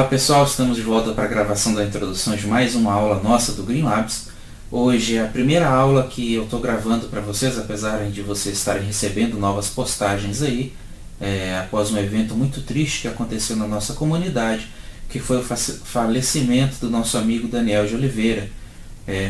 Olá pessoal, estamos de volta para a gravação da introdução de mais uma aula nossa do Green Labs. Hoje é a primeira aula que eu estou gravando para vocês, apesar de vocês estarem recebendo novas postagens aí, após um evento muito triste que aconteceu na nossa comunidade, que foi o falecimento do nosso amigo Daniel de Oliveira.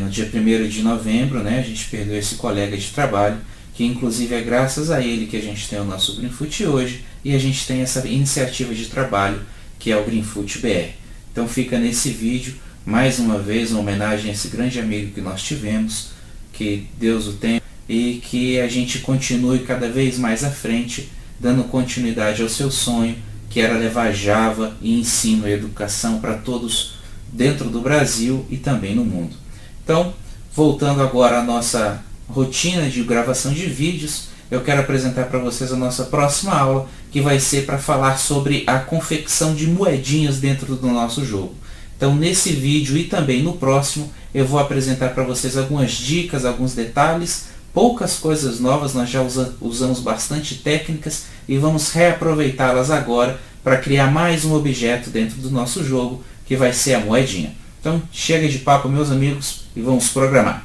No dia 1º de novembro, a gente perdeu esse colega de trabalho, que inclusive é graças a ele que a gente tem o nosso Greenfoot hoje, e a gente tem essa iniciativa de trabalho que é o Greenfoot BR. Então fica nesse vídeo, mais uma vez, uma homenagem a esse grande amigo que nós tivemos, que Deus o tenha, e que a gente continue cada vez mais à frente, dando continuidade ao seu sonho, que era levar Java e ensino e educação para todos dentro do Brasil e também no mundo. Então, voltando agora à nossa rotina de gravação de vídeos, eu quero apresentar para vocês a nossa próxima aula, que vai ser para falar sobre a confecção de moedinhas dentro do nosso jogo. Então, nesse vídeo e também no próximo, eu vou apresentar para vocês algumas dicas, alguns detalhes, poucas coisas novas, nós já usamos bastante técnicas e vamos reaproveitá-las agora para criar mais um objeto dentro do nosso jogo, que vai ser a moedinha. Então, chega de papo, meus amigos, e vamos programar.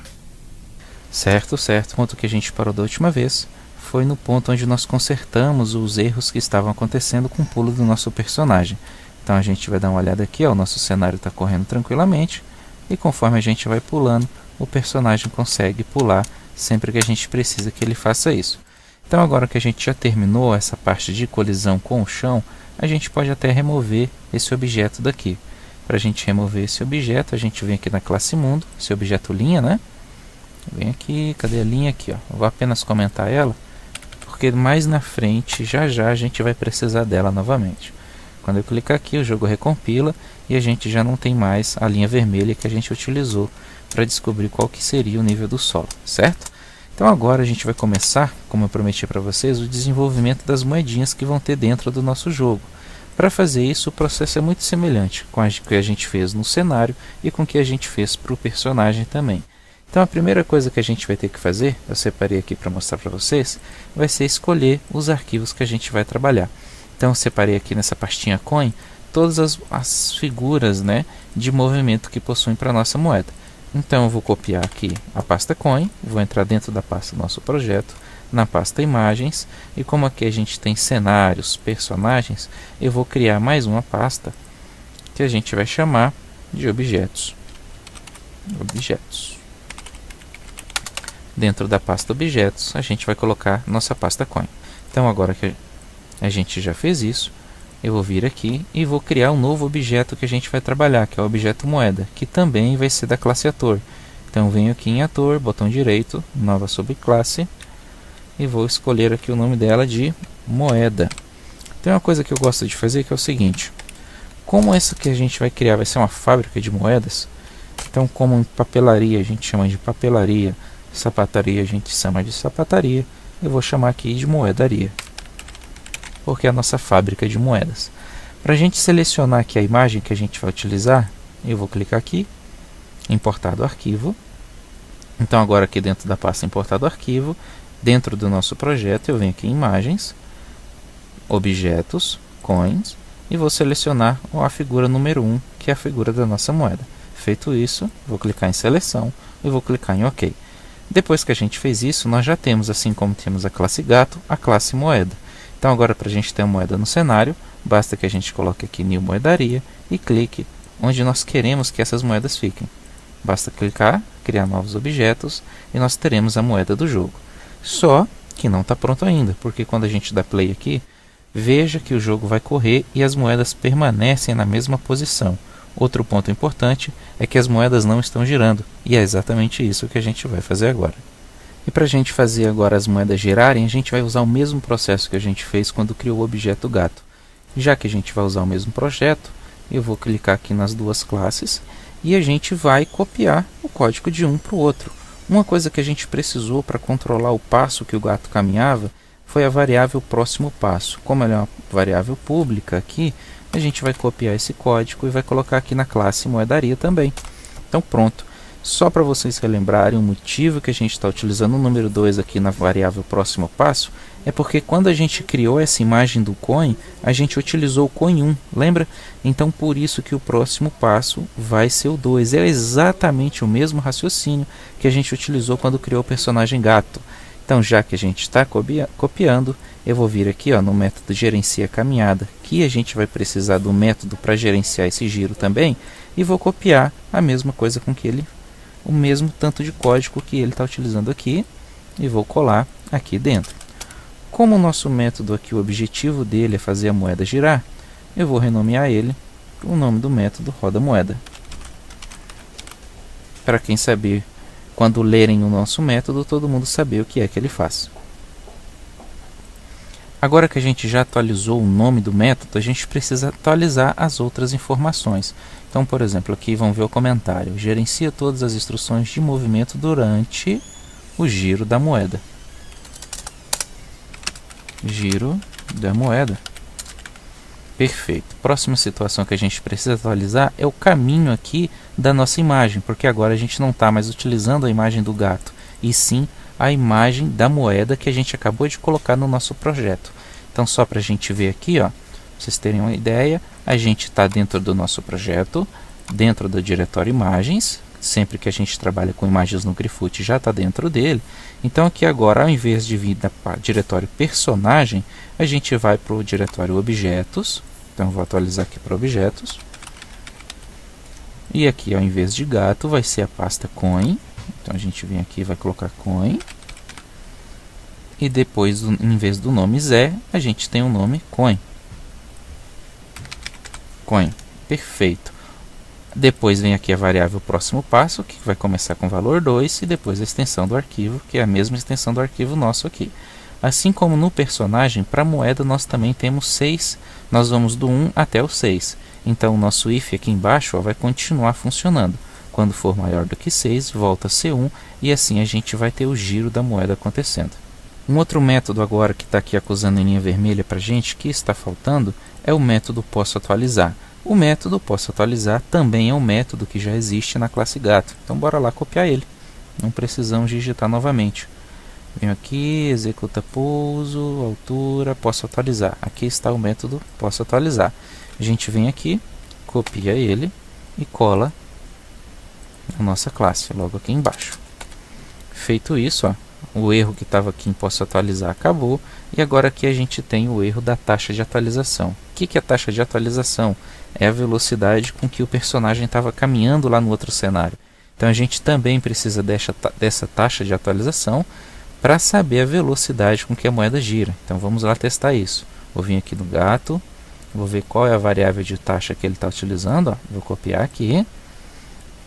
Certo. O ponto que a gente parou da última vez foi no ponto onde nós consertamos os erros que estavam acontecendo com o pulo do nosso personagem. Então a gente vai dar uma olhada aqui, o nosso cenário está correndo tranquilamente, e conforme a gente vai pulando, o personagem consegue pular sempre que a gente precisa que ele faça isso. Então agora que a gente já terminou essa parte de colisão com o chão, a gente pode até remover esse objeto daqui. Para a gente remover esse objeto, a gente vem aqui na classe mundo, esse objeto linha, Vem aqui, cadê a linha aqui, Eu vou apenas comentar ela, porque mais na frente, já a gente vai precisar dela novamente. Quando eu clicar aqui, o jogo recompila e a gente já não tem mais a linha vermelha que a gente utilizou para descobrir qual que seria o nível do solo, certo? Então agora a gente vai começar, como eu prometi para vocês, o desenvolvimento das moedinhas que vão ter dentro do nosso jogo. Para fazer isso, o processo é muito semelhante com o que a gente fez no cenário e com o que a gente fez para o personagem também. Então a primeira coisa que a gente vai ter que fazer, eu separei aqui para mostrar para vocês, vai ser escolher os arquivos que a gente vai trabalhar. Então eu separei aqui nessa pastinha Coin todas as figuras de movimento que possuem para a nossa moeda. Então eu vou copiar aqui a pasta Coin, vou entrar dentro da pasta Nosso Projeto, na pasta Imagens, e como aqui a gente tem cenários, personagens, eu vou criar mais uma pasta que a gente vai chamar de Objetos. Dentro da pasta Objetos, a gente vai colocar nossa pasta Coin. Então agora que a gente já fez isso, eu vou vir aqui e vou criar um novo objeto que a gente vai trabalhar, que é o objeto moeda, que também vai ser da classe ator. Então eu venho aqui em ator, botão direito, nova subclasse, e vou escolher aqui o nome dela de moeda. Tem uma coisa que eu gosto de fazer, que é o seguinte: como essa que a gente vai criar vai ser uma fábrica de moedas, então como em papelaria a gente chama de papelaria, sapataria a gente chama de sapataria, eu vou chamar aqui de moedaria, porque é a nossa fábrica de moedas. Para a gente selecionar aqui a imagem que a gente vai utilizar, eu vou clicar aqui, importar do arquivo. Então agora aqui dentro da pasta importar do arquivo, dentro do nosso projeto eu venho aqui em imagens, objetos, coins, e vou selecionar a figura número 1, que é a figura da nossa moeda. Feito isso, vou clicar em seleção e vou clicar em OK. Depois que a gente fez isso, nós já temos, assim como temos a classe gato, a classe moeda. Então agora, para a gente ter a moeda no cenário, basta que a gente coloque aqui New Moedaria e clique onde nós queremos que essas moedas fiquem. Basta clicar, criar novos objetos e nós teremos a moeda do jogo. Só que não está pronto ainda, porque quando a gente dá play aqui, veja que o jogo vai correr e as moedas permanecem na mesma posição. Outro ponto importante é que as moedas não estão girando, e é exatamente isso que a gente vai fazer agora. E para a gente fazer agora as moedas girarem, a gente vai usar o mesmo processo que a gente fez quando criou o objeto gato. Já que a gente vai usar o mesmo projeto, eu vou clicar aqui nas duas classes e a gente vai copiar o código de um para o outro. Uma coisa que a gente precisou para controlar o passo que o gato caminhava foi a variável próximo passo. Como ela é uma variável pública aqui, a gente vai copiar esse código e vai colocar aqui na classe moedaria também. Então pronto. Só para vocês relembrarem, o motivo que a gente está utilizando o número 2 aqui na variável próximo passo é porque quando a gente criou essa imagem do coin, a gente utilizou o coin 1, lembra? Então por isso que o próximo passo vai ser o 2. É exatamente o mesmo raciocínio que a gente utilizou quando criou o personagem gato. Então já que a gente está copiando, eu vou vir aqui no método gerencia caminhada, que a gente vai precisar do método para gerenciar esse giro também, e vou copiar a mesma coisa com que ele, o mesmo tanto de código que ele está utilizando aqui, e vou colar aqui dentro. Como o nosso método aqui, o objetivo dele é fazer a moeda girar, eu vou renomear ele com o nome do método roda moeda. Para quem saber, quando lerem o nosso método, todo mundo saber o que é que ele faz. Agora que a gente já atualizou o nome do método, a gente precisa atualizar as outras informações. Então, por exemplo, aqui vamos ver o comentário. Gerencia todas as instruções de movimento durante o giro da moeda. Giro da moeda. Perfeito. Próxima situação que a gente precisa atualizar é o caminho aqui da nossa imagem, porque agora a gente não está mais utilizando a imagem do gato, e sim a imagem da moeda que a gente acabou de colocar no nosso projeto. Então, só para a gente ver aqui, para vocês terem uma ideia, a gente está dentro do nosso projeto, dentro do diretório imagens. Sempre que a gente trabalha com imagens no Grifute, já está dentro dele. Então aqui agora, ao invés de vir para o diretório personagem, a gente vai para o diretório objetos. Então vou atualizar aqui para objetos. E aqui, ao invés de gato, vai ser a pasta coin. Então a gente vem aqui e vai colocar coin. E depois, em vez do nome Zé, a gente tem o nome coin. Coin. Perfeito. Depois vem aqui a variável próximo passo, que vai começar com valor 2, e depois a extensão do arquivo, que é a mesma extensão do arquivo nosso aqui. Assim como no personagem, para a moeda nós também temos 6, nós vamos do 1 até o 6. Então o nosso if aqui embaixo vai continuar funcionando. Quando for maior do que 6, volta a ser 1, e assim a gente vai ter o giro da moeda acontecendo. Um outro método agora que está aqui acusando em linha vermelha para a gente, que está faltando, é o método posso atualizar. O método posso atualizar também é um método que já existe na classe gato. Então bora lá copiar ele. Não precisamos digitar novamente. Venho aqui, executa pouso, altura, posso atualizar. Aqui está o método posso atualizar. A gente vem aqui, copia ele e cola na nossa classe, logo aqui embaixo. Feito isso, o erro que estava aqui em posso atualizar acabou. E agora aqui a gente tem o erro da taxa de atualização. O que é a taxa de atualização? É a velocidade com que o personagem estava caminhando lá no outro cenário. Então a gente também precisa dessa taxa de atualização para saber a velocidade com que a moeda gira. Então vamos lá testar isso. Vou vir aqui no gato, vou ver qual é a variável de taxa que ele está utilizando. Vou copiar aqui.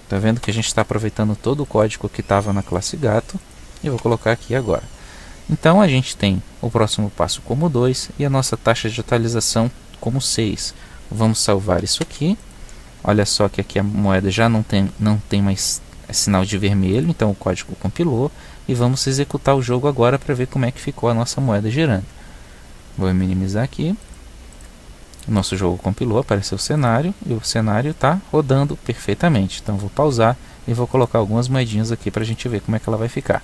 Está vendo que a gente está aproveitando todo o código que estava na classe gato. E vou colocar aqui agora. Então a gente tem o próximo passo como 2 e a nossa taxa de atualização como 6. Vamos salvar isso aqui. Olha só que aqui a moeda já não tem mais sinal de vermelho, então o código compilou. E vamos executar o jogo agora para ver como é que ficou a nossa moeda girando. Vou minimizar aqui. O nosso jogo compilou, apareceu o cenário e o cenário está rodando perfeitamente. Então vou pausar e vou colocar algumas moedinhas aqui para a gente ver como é que ela vai ficar.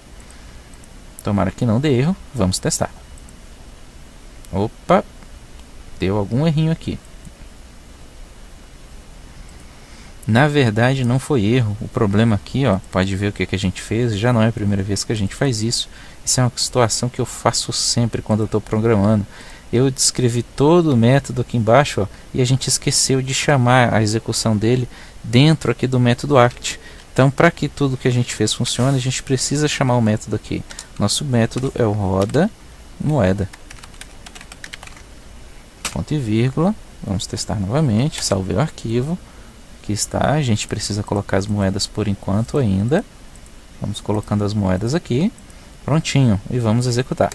Tomara que não dê erro, vamos testar. Opa, deu algum errinho aqui. Na verdade não foi erro, o problema aqui, pode ver o que a gente fez, já não é a primeira vez que a gente faz isso. Isso é uma situação que eu faço sempre quando eu estou programando. Eu descrevi todo o método aqui embaixo, e a gente esqueceu de chamar a execução dele dentro aqui do método act. Então, para que tudo que a gente fez funcione, a gente precisa chamar o método aqui. Nosso método é o roda moeda. Ponto e vírgula. Vamos testar novamente. Salvei o arquivo. Aqui está. A gente precisa colocar as moedas por enquanto ainda. Vamos colocando as moedas aqui. Prontinho. E vamos executar.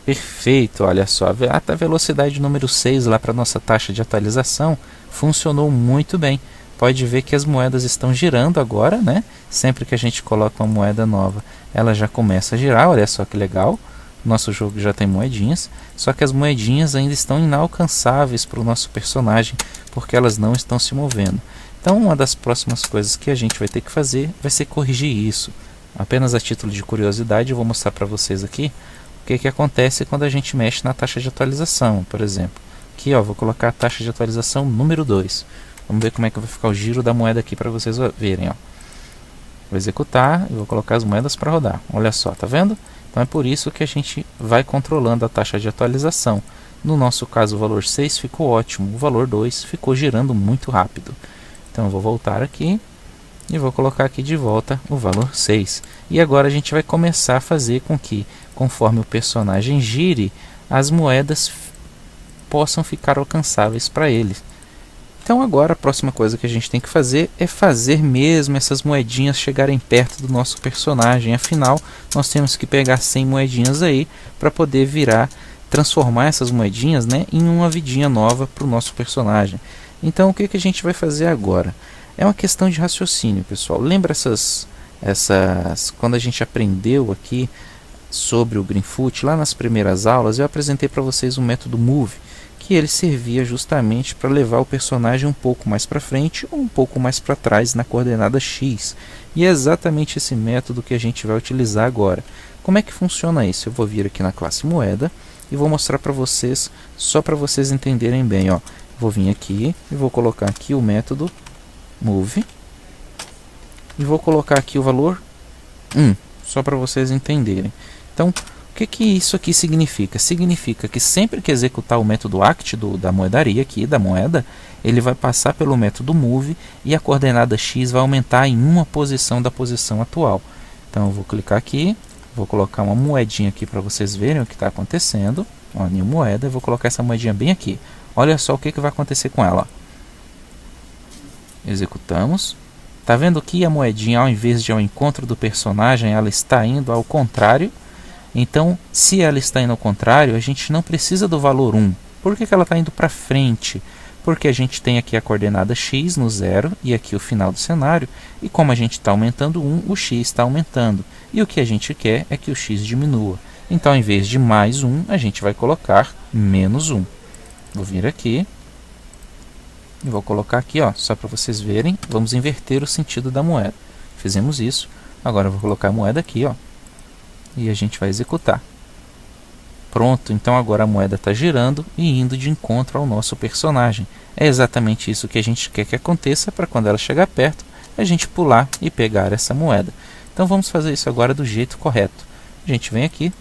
Perfeito. Olha só. A velocidade número 6 lá para nossa taxa de atualização funcionou muito bem. Pode ver que as moedas estão girando agora, né? Sempre que a gente coloca uma moeda nova, ela já começa a girar. Olha só que legal. Nosso jogo já tem moedinhas. Só que as moedinhas ainda estão inalcançáveis para o nosso personagem, porque elas não estão se movendo. Então uma das próximas coisas que a gente vai ter que fazer vai ser corrigir isso. Apenas a título de curiosidade eu vou mostrar para vocês aqui o que acontece quando a gente mexe na taxa de atualização, por exemplo. Aqui ó, vou colocar a taxa de atualização número 2. Vamos ver como é que vai ficar o giro da moeda aqui para vocês verem. Ó. Vou executar e vou colocar as moedas para rodar. Olha só, tá vendo? Então é por isso que a gente vai controlando a taxa de atualização. No nosso caso o valor 6 ficou ótimo, o valor 2 ficou girando muito rápido. Então eu vou voltar aqui e vou colocar aqui de volta o valor 6. E agora a gente vai começar a fazer com que, conforme o personagem gire, as moedas possam ficar alcançáveis para ele. Então agora a próxima coisa que a gente tem que fazer é fazer mesmo essas moedinhas chegarem perto do nosso personagem. Afinal, nós temos que pegar 100 moedinhas aí para poder transformar essas moedinhas, né, em uma vidinha nova para o nosso personagem. Então o que a gente vai fazer agora? É uma questão de raciocínio, pessoal. Lembra quando a gente aprendeu aqui sobre o Greenfoot, lá nas primeiras aulas, eu apresentei para vocês o método Move, que ele servia justamente para levar o personagem um pouco mais para frente ou um pouco mais para trás na coordenada X. E é exatamente esse método que a gente vai utilizar agora. Como é que funciona isso? Eu vou vir aqui na classe moeda e vou mostrar para vocês, só para vocês entenderem bem. Ó. Vou vir aqui e vou colocar aqui o método Move e vou colocar aqui o valor 1, só para vocês entenderem. Então, o que isso aqui significa? Significa que sempre que executar o método act da moedaria aqui, da moeda, ele vai passar pelo método move e a coordenada x vai aumentar em uma posição da posição atual. Então eu vou clicar aqui, vou colocar uma moedinha aqui para vocês verem o que está acontecendo. Ó, new moeda, eu vou colocar essa moedinha bem aqui. Olha só o que vai acontecer com ela. Executamos. Tá vendo que a moedinha, ao invés de ir ao encontro do personagem, ela está indo ao contrário? Então, se ela está indo ao contrário, a gente não precisa do valor 1. Por que ela está indo para frente? Porque a gente tem aqui a coordenada x no 0 e aqui o final do cenário. E como a gente está aumentando 1, o x está aumentando. E o que a gente quer é que o x diminua. Então, ao invés de mais 1, a gente vai colocar menos 1. Vou vir aqui e vou colocar aqui, ó, só para vocês verem. Vamos inverter o sentido da moeda. Fizemos isso. Agora eu vou colocar a moeda aqui, ó. E a gente vai executar. Pronto, então agora a moeda está girando e indo de encontro ao nosso personagem. É exatamente isso que a gente quer que aconteça para quando ela chegar perto, a gente pular e pegar essa moeda. Então vamos fazer isso agora do jeito correto. A gente vem aqui,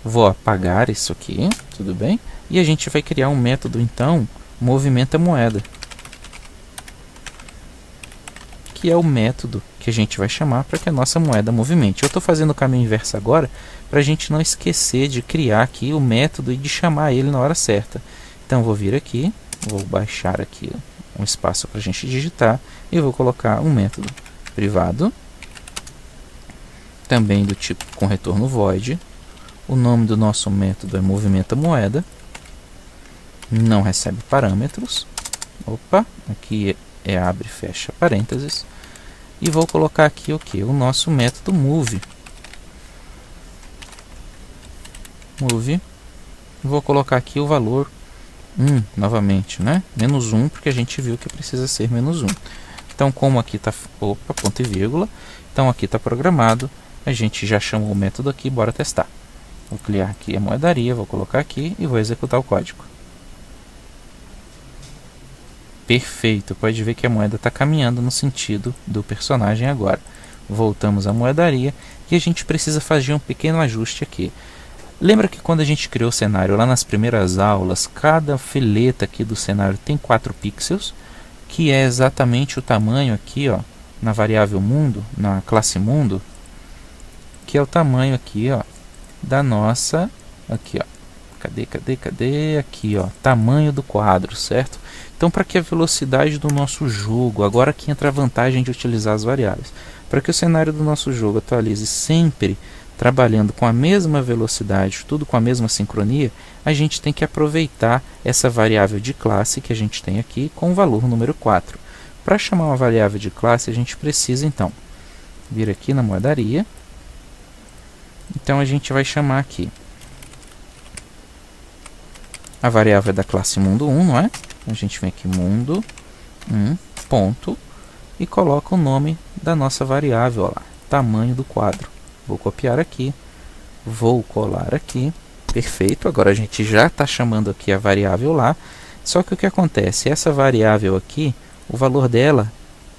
vou apagar isso aqui, tudo bem? E a gente vai criar um método então, movimenta moeda, que é o método que a gente vai chamar para que a nossa moeda movimente. Eu estou fazendo o caminho inverso agora para a gente não esquecer de criar aqui o método e de chamar ele na hora certa. Então vou vir aqui, vou baixar aqui um espaço para a gente digitar e vou colocar um método privado, também do tipo com retorno void. O nome do nosso método é movimenta moeda, não recebe parâmetros. Opa, aqui é abre e fecha parênteses. E vou colocar aqui o que? O nosso método move. Move. Vou colocar aqui o valor 1 novamente, né? Menos 1, porque a gente viu que precisa ser menos 1. Então, como aqui está... Opa, ponto e vírgula. Então, aqui está programado. A gente já chamou o método aqui, bora testar. Vou criar aqui a moedaria, vou colocar aqui e vou executar o código. Perfeito, pode ver que a moeda está caminhando no sentido do personagem agora. Voltamos à moedaria e a gente precisa fazer um pequeno ajuste aqui. Lembra que quando a gente criou o cenário lá nas primeiras aulas, cada fileta aqui do cenário tem 4 pixels, que é exatamente o tamanho aqui, ó, na variável mundo, na classe mundo, que é o tamanho aqui, ó, da nossa, aqui, ó, cadê, aqui, ó, tamanho do quadro, certo? Então, para que a velocidade do nosso jogo, agora que entra a vantagem de utilizar as variáveis, para que o cenário do nosso jogo atualize sempre trabalhando com a mesma velocidade, tudo com a mesma sincronia, a gente tem que aproveitar essa variável de classe que a gente tem aqui com o valor número 4. Para chamar uma variável de classe, a gente precisa, então, vir aqui na moedaria. Então, a gente vai chamar aqui a variável da classe mundo1, não é? A gente vem aqui mundo ponto e coloco o nome da nossa variável, ó lá, tamanho do quadro. Vou copiar aqui, vou colar aqui, perfeito. Agora a gente já está chamando aqui a variável lá, só que o que acontece? Essa variável aqui, o valor dela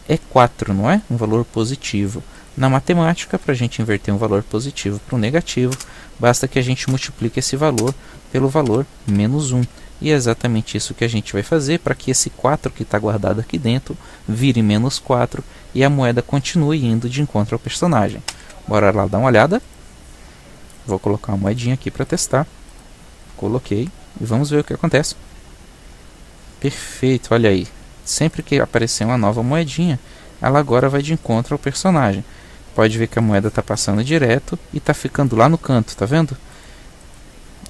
é 4, não é? Um valor positivo. Na matemática, para a gente inverter um valor positivo para um negativo, basta que a gente multiplique esse valor pelo valor menos 1. E é exatamente isso que a gente vai fazer para que esse 4 que está guardado aqui dentro vire menos 4 e a moeda continue indo de encontro ao personagem. Bora lá dar uma olhada. Vou colocar uma moedinha aqui para testar. Coloquei e vamos ver o que acontece. Perfeito, olha aí. Sempre que aparecer uma nova moedinha, ela agora vai de encontro ao personagem. Pode ver que a moeda está passando direto e está ficando lá no canto, tá vendo?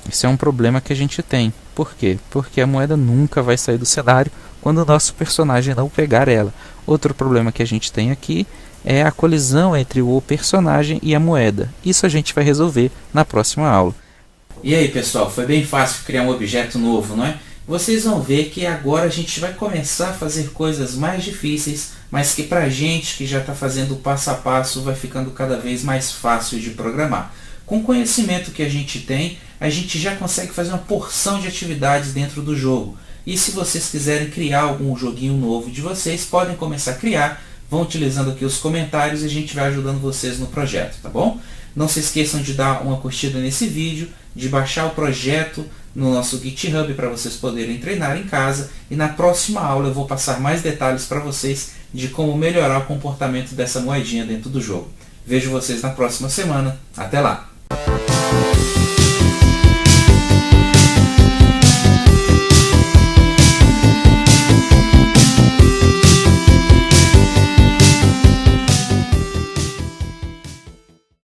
Esse é um problema que a gente tem. Por quê? Porque a moeda nunca vai sair do cenário quando o nosso personagem não pegar ela. Outro problema que a gente tem aqui é a colisão entre o personagem e a moeda. Isso a gente vai resolver na próxima aula. E aí, pessoal, foi bem fácil criar um objeto novo, não é? Vocês vão ver que agora a gente vai começar a fazer coisas mais difíceis, mas que pra gente que já está fazendo o passo a passo vai ficando cada vez mais fácil de programar. Com o conhecimento que a gente tem, a gente já consegue fazer uma porção de atividades dentro do jogo. E se vocês quiserem criar algum joguinho novo de vocês, podem começar a criar, vão utilizando aqui os comentários e a gente vai ajudando vocês no projeto, tá bom? Não se esqueçam de dar uma curtida nesse vídeo, de baixar o projeto no nosso GitHub para vocês poderem treinar em casa. E na próxima aula eu vou passar mais detalhes para vocês de como melhorar o comportamento dessa moedinha dentro do jogo. Vejo vocês na próxima semana. Até lá!